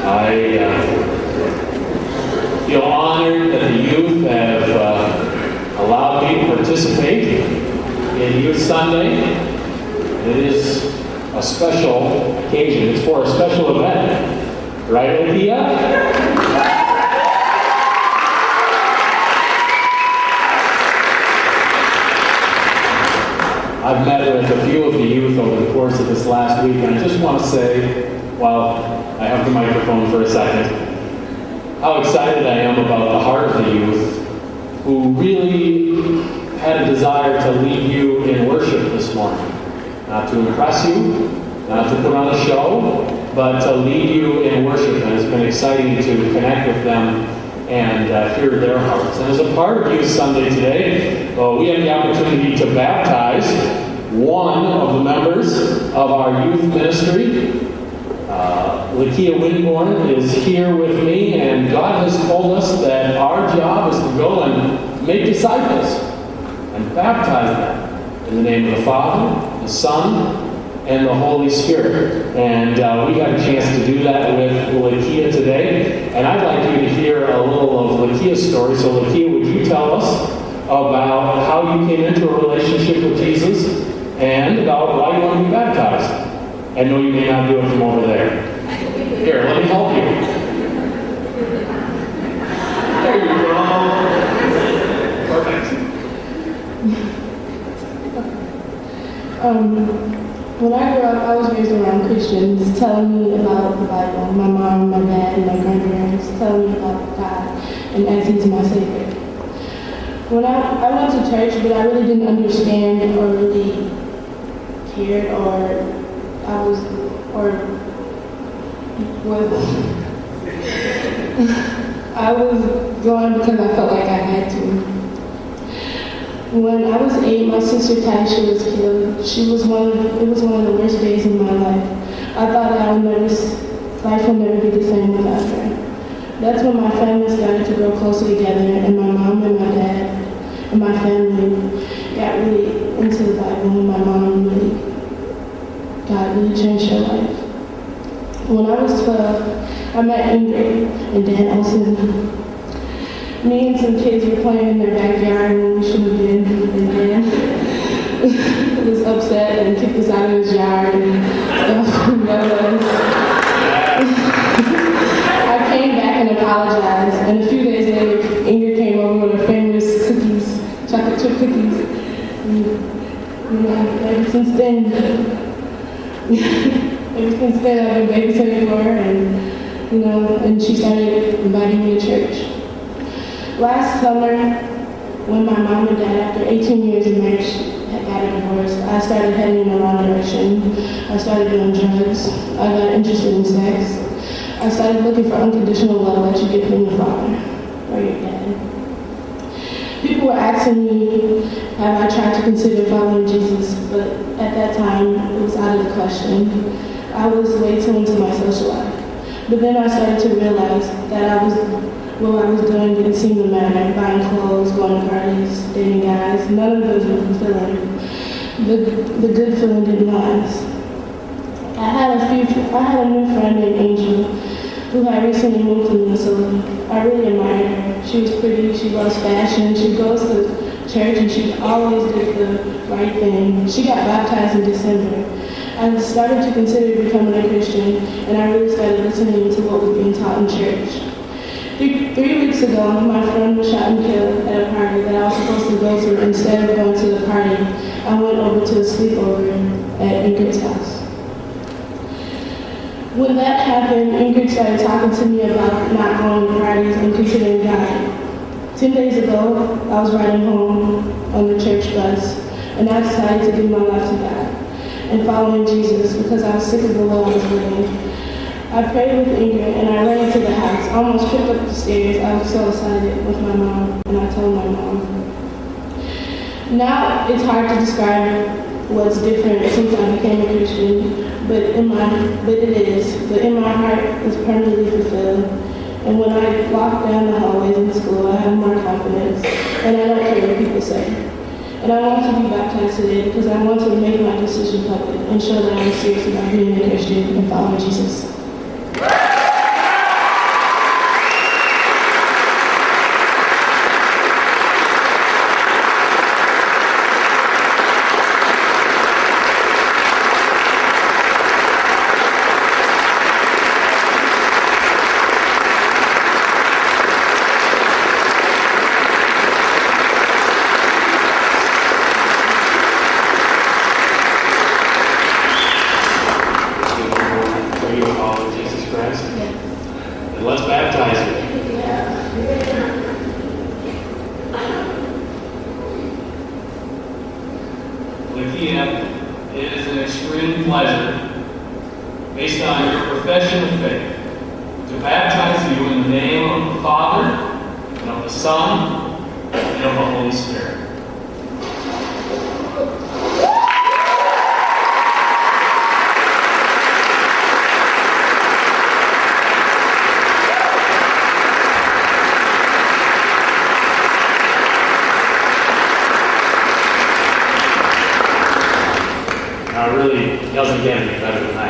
I feel honored that the youth have allowed me to participate in Youth Sunday. It is a special occasion. It's for a special event. Right, Lydia? I've met with a few of the youth over the course of this last week, and I just want to say, while I have the microphone for a second, how excited I am about the heart of the youth who really had a desire to lead you in worship this morning. Not to impress you, not to put on a show, but to lead you in worship. And it's been exciting to connect with them and hear their hearts. And as a part of Youth Sunday today, we have the opportunity to baptize one of the members of our youth ministry. Lakia Winborn is here with me, and God has told us that our job is to go and make disciples and baptize them in the name of the Father, the Son, and the Holy Spirit. And we got a chance to do that with Lakia today. And I'd like you to hear a little of Lakia's story. So Lakia, would you tell us about how you came into a relationship with Jesus and about why you want to be baptized? I know you may not do it from over there. Here, let me help you. There you go. Perfect. When I grew up, I was raised around Christians telling me about the Bible. My mom, my dad, and my grandparents telling me about God and as He's my Savior. When I went to church, but I really didn't understand or really cared I was going because I felt like I had to. When I was 8, my sister Tasha was killed. It was one of the worst days in my life. I thought life would never be the same without her. That's when my family started to grow closer together, and my mom and my dad and my family got really into the Bible, and my mom God really changed her life. When I was 12, I met Ingrid and Dan Olsen. Me and some kids were playing in their backyard when we shouldn't have been, and Dan was upset and kicked us out of his yard and stuff. I came back and apologized, and a few days later, Ingrid came over with her famous cookies, chocolate chip cookies. And, ever since then, I've been babysitting for her, and she started inviting me to church. Last summer, when my mom and dad, after 18 years of marriage, had got a divorce, I started heading in the wrong direction. I started doing drugs. I got interested in sex. I started looking for unconditional love that you get from your father or your dad. People were asking me, have I tried to consider following Jesus? But at that time, it was out of the question. I was way too into my social life. But then I started to realize that what I was doing didn't seem to matter. Buying clothes, going to parties, dating guys, none of those were fulfilling. The good feeling didn't last. I had a new friend named Angel who had recently moved to Minnesota. I really admired her. She was pretty, she loves fashion, she goes to church, and she always did the right thing. She got baptized in December. I started to consider becoming a Christian, and I really started listening to what was being taught in church. 3 weeks ago, my friend was shot and killed at a party that I was supposed to go to. Instead of going to the party, I went over to a sleepover at Ingrid's house. When that happened, Ingrid started talking to me about not going to parties and considering God. 10 days ago, I was riding home on the church bus, and I decided to give my life to God and following Jesus because I was sick of the way I was living. I prayed with Ingrid, and I ran into the house. I almost tripped up the stairs. I was so excited with my mom, and I told my mom. Now, it's hard to describe what's different since I became a Christian, but in my heart, it's permanently fulfilled. And when I walk down the hallways in school, I have more confidence, and I don't care what people say. And I want to be baptized today because I want to make my decision public and show that I'm serious about being a Christian and following Jesus. let's baptize you. Lydia, it is an extreme pleasure, based on your profession of faith, to baptize you in the name of the Father, and of the Son, and of the Holy Spirit. Now, it really doesn't get any better than that.